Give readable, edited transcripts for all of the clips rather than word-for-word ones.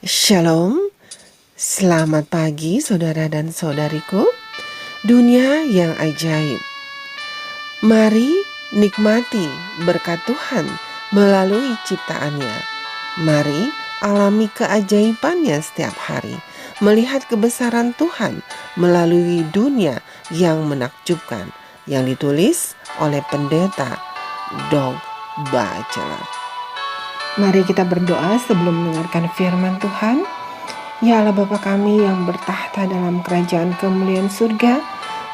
Shalom, selamat pagi saudara dan saudariku. Dunia yang ajaib. Mari nikmati berkat Tuhan melalui ciptaannya. Mari alami keajaibannya setiap hari. Melihat kebesaran Tuhan melalui dunia yang menakjubkan. Yang ditulis oleh pendeta Doug Batchelor. Mari kita berdoa sebelum mendengarkan firman Tuhan. Ya Allah Bapa kami yang bertahta dalam kerajaan kemuliaan surga,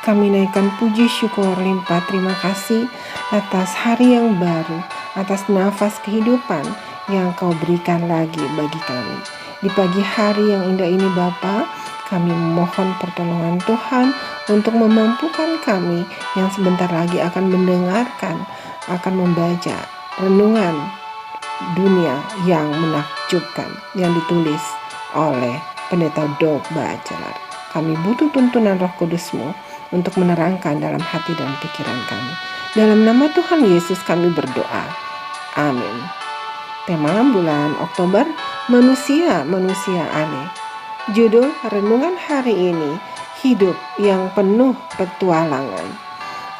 kami naikkan puji syukur limpah terima kasih atas hari yang baru, atas nafas kehidupan yang Kau berikan lagi bagi kami. Di pagi hari yang indah ini Bapa, kami memohon pertolongan Tuhan untuk memampukan kami yang sebentar lagi akan mendengarkan, akan membaca renungan dunia yang menakjubkan yang ditulis oleh pendeta Doug Batchelor. Kami butuh tuntunan Roh Kudus-Mu untuk menerangkan dalam hati dan pikiran kami. Dalam nama Tuhan Yesus kami berdoa. Amin. Tema bulan Oktober, manusia aneh. Judul renungan hari ini, hidup yang penuh petualangan.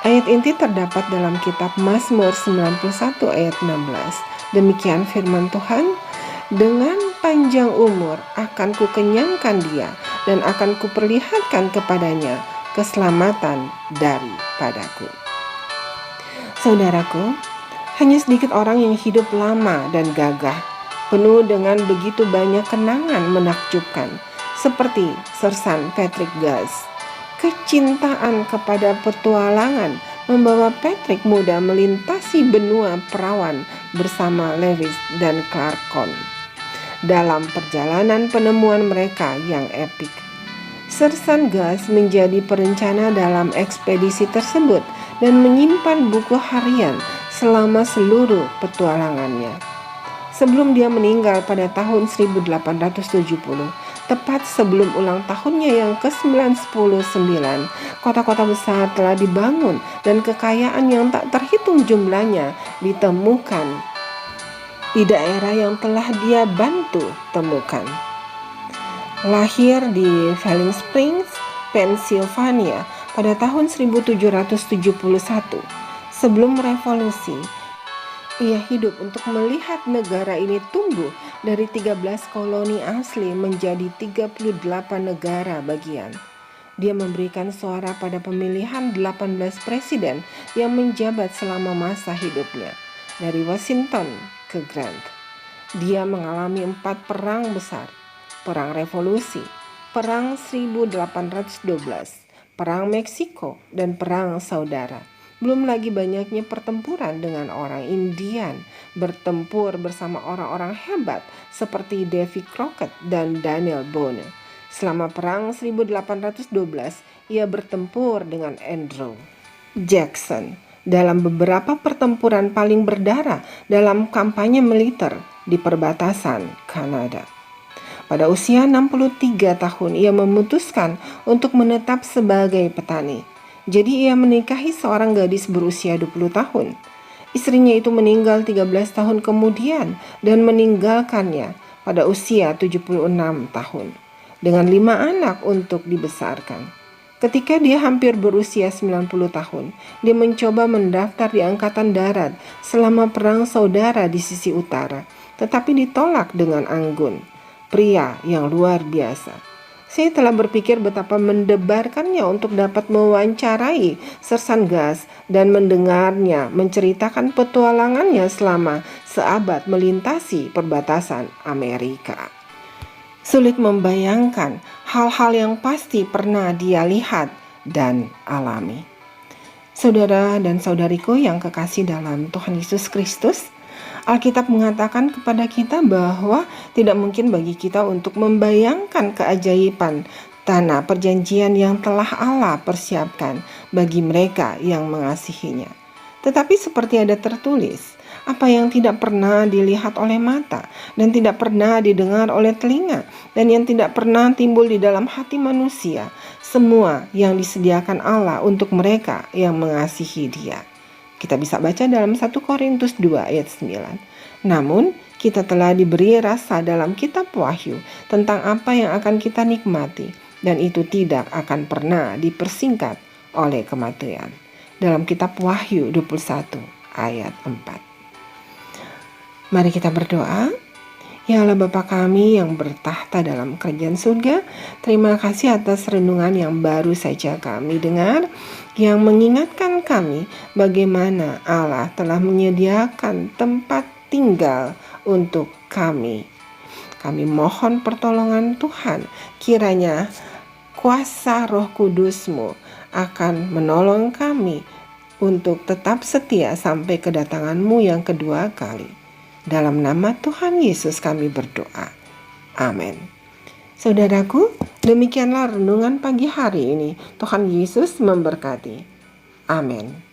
Ayat inti terdapat dalam kitab Mazmur 91 ayat 16. Demikian firman Tuhan, dengan panjang umur akan kukenyangkan dia dan akan kuperlihatkan kepadanya keselamatan daripadaku. Saudaraku, hanya sedikit orang yang hidup lama dan gagah, penuh dengan begitu banyak kenangan menakjubkan, seperti Sersan Patrick Guss. Kecintaan kepada petualangan membawa Patrick muda melintasi benua perawan bersama Lewis dan Clark dalam perjalanan penemuan mereka yang epik. Sersan Guss menjadi perencana dalam ekspedisi tersebut dan menyimpan buku harian selama seluruh petualangannya. Sebelum dia meninggal pada tahun 1870, tepat sebelum ulang tahunnya yang ke-99, kota-kota besar telah dibangun dan kekayaan yang tak terhitung jumlahnya ditemukan di daerah yang telah dia bantu temukan. Lahir di Valley Springs, Pennsylvania pada tahun 1771, sebelum revolusi, ia hidup untuk melihat negara ini tumbuh dari 13 koloni asli menjadi 38 negara bagian. Dia memberikan suara pada pemilihan 18 presiden yang menjabat selama masa hidupnya, dari Washington ke Grant. Dia mengalami 4 perang besar: Perang Revolusi, Perang 1812, Perang Meksiko, dan Perang Saudara. Belum lagi banyaknya pertempuran dengan orang Indian, bertempur bersama orang-orang hebat seperti Davy Crockett dan Daniel Boone. Selama Perang 1812, ia bertempur dengan Andrew Jackson dalam beberapa pertempuran paling berdarah dalam kampanye militer di perbatasan Kanada. Pada usia 63 tahun, ia memutuskan untuk menetap sebagai petani. Jadi ia menikahi seorang gadis berusia 20 tahun. Istrinya itu meninggal 13 tahun kemudian dan meninggalkannya pada usia 76 tahun dengan 5 anak untuk dibesarkan. Ketika dia hampir berusia 90 tahun, dia mencoba mendaftar di Angkatan Darat selama Perang Saudara di sisi utara, tetapi ditolak dengan anggun. Pria yang luar biasa. Saya telah berpikir betapa mendebarkannya untuk dapat mewawancarai Sersan Guss dan mendengarnya menceritakan petualangannya selama seabad melintasi perbatasan Amerika. Sulit membayangkan hal-hal yang pasti pernah dia lihat dan alami. Saudara dan saudariku yang kekasih dalam Tuhan Yesus Kristus, Alkitab mengatakan kepada kita bahwa tidak mungkin bagi kita untuk membayangkan keajaiban tanah perjanjian yang telah Allah persiapkan bagi mereka yang mengasihinya. Tetapi seperti ada tertulis, apa yang tidak pernah dilihat oleh mata dan tidak pernah didengar oleh telinga dan yang tidak pernah timbul di dalam hati manusia, semua yang disediakan Allah untuk mereka yang mengasihi Dia. Kita bisa baca dalam 1 Korintus 2 ayat 9. Namun, kita telah diberi rasa dalam kitab Wahyu tentang apa yang akan kita nikmati, dan itu tidak akan pernah dipersingkat oleh kematian. Dalam kitab Wahyu 21 ayat 4. Mari kita berdoa. Ya Allah Bapa kami yang bertahta dalam kerajaan surga, terima kasih atas renungan yang baru saja kami dengar, yang mengingatkan kami bagaimana Allah telah menyediakan tempat tinggal untuk kami. Kami mohon pertolongan Tuhan, kiranya kuasa Roh Kudus-Mu akan menolong kami untuk tetap setia sampai kedatangan-Mu yang kedua kali. Dalam nama Tuhan Yesus kami berdoa. Amin. Saudaraku, demikianlah renungan pagi hari ini. Tuhan Yesus memberkati. Amin.